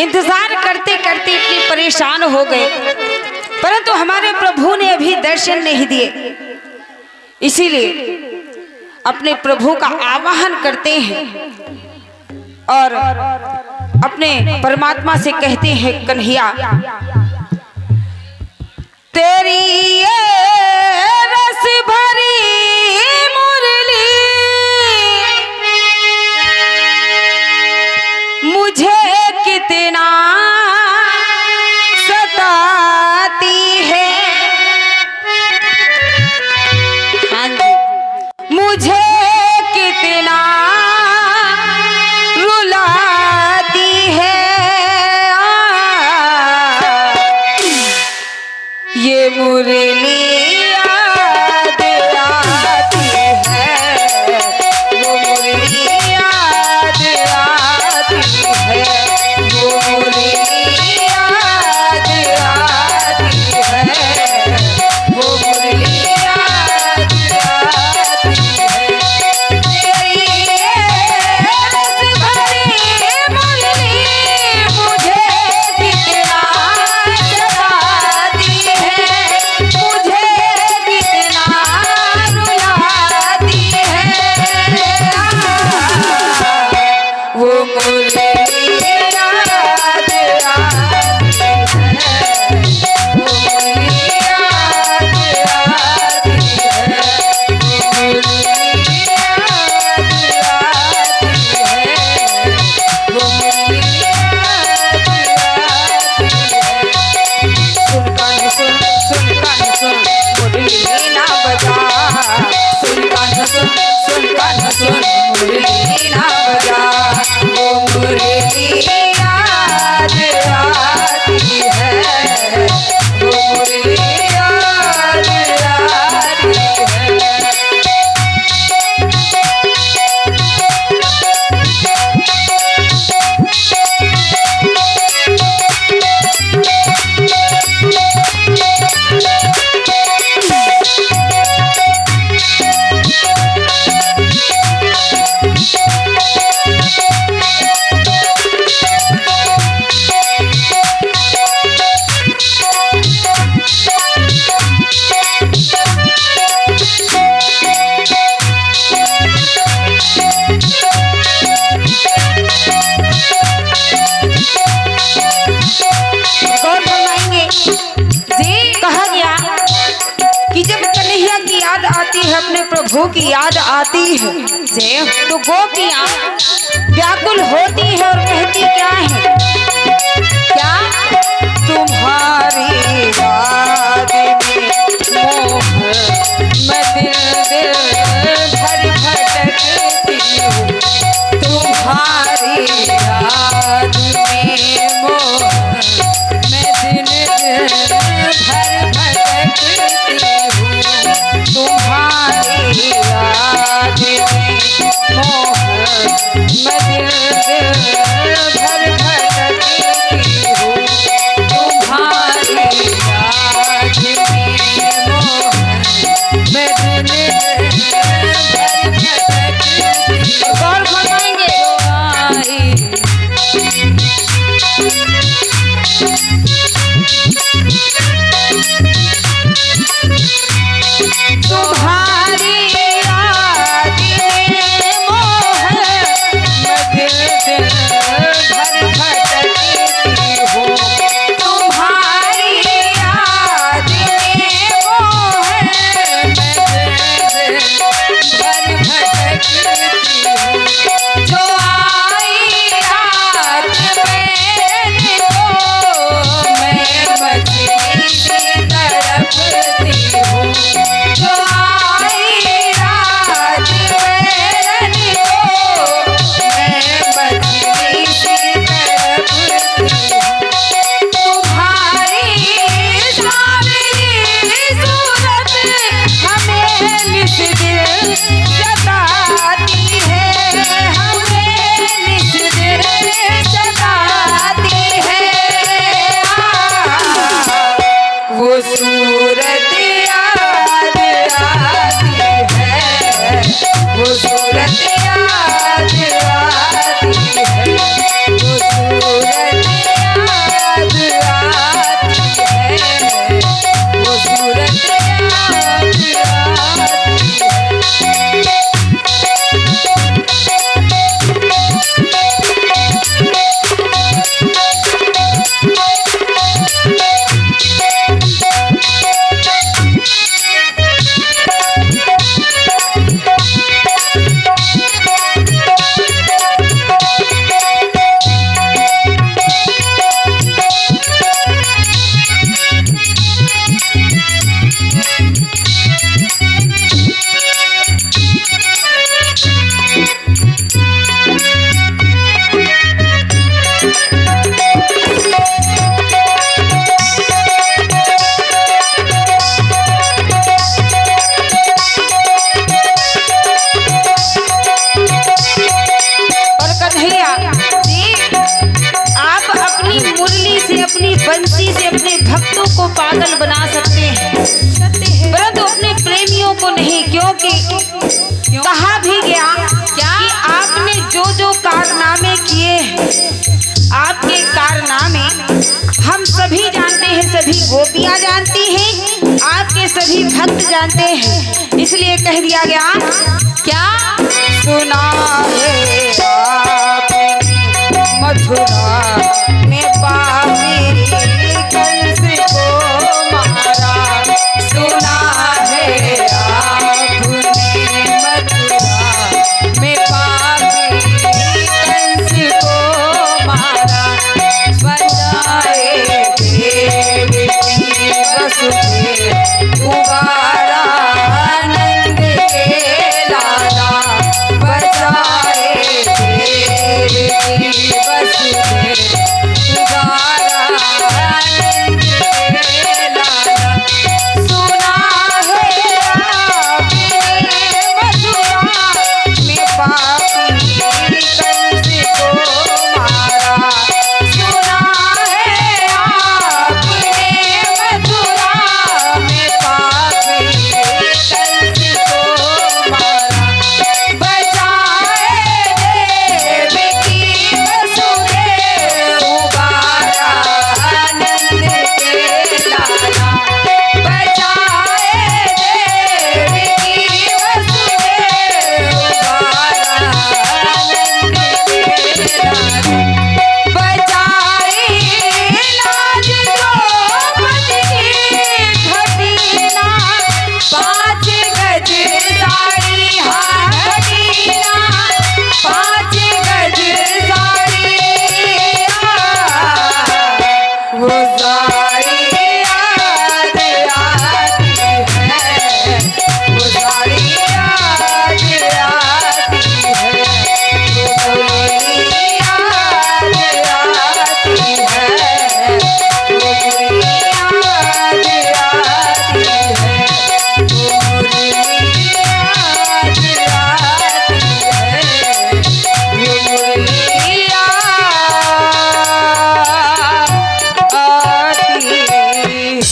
इंतजार करते करते इतने परेशान हो गए, परंतु हमारे प्रभु ने अभी दर्शन नहीं दिए। इसीलिए अपने प्रभु का आवाहन करते हैं और अपने परमात्मा से कहते हैं, कन्हैया तेरी ये रस भरी मुरली मुझे कितना सताती है, हाँ जी, मुझे कितना रुलाती है ये मुरली याद आती है, वो मुरली याद आती है, वो मुरली याद आती है, वो मुरली याद आती है। तेरी रस भरी मुरली मुझे कितना सताती है, मुझे कितना रुलाती है, वो मुरली याद आती है, वो मुरली याद आती है, वो मुरली याद आती है, वो मुरली याद आती है। सुन कान सुन, सुन कान सुन, मुरली ना बजा, सुन कान सुन, सुन कान सुन, मुरली ना बजा, वो मुरली याद आती है, वो मुरली याद आती है। गौर फरमाएंगे जी, कहा गया कि जब कन्हैया की याद आती है, अपने प्रभु की याद आती है जे, तो गोपियां व्याकुल होती है और कहती क्या है, क्या तुम्हारी याद में मोह मैं दिल दिल भर भटकती हूँ, तुम्हारी याद में मोह मैं दिन भर भटकती हूँ, तुम्हारी याद में मोह मैं दिन भर भटकती हूँ, तुम्हारी याद में मोह मैं दिन भर भटकती हूँ। गौर फरमाएंगे, बंसी से अपने भक्तों को पागल बना सकते हैं, परंतु अपने प्रेमियों को नहीं। क्योंकि कहा भी गया क्या कि आपने जो जो कारनामे किए, आपके कारनामे हम सभी जानते हैं, सभी गोपियां जानती हैं, आपके सभी भक्त जानते हैं। इसलिए कह दिया गया क्या, सुना है आपने मथुरा में पापी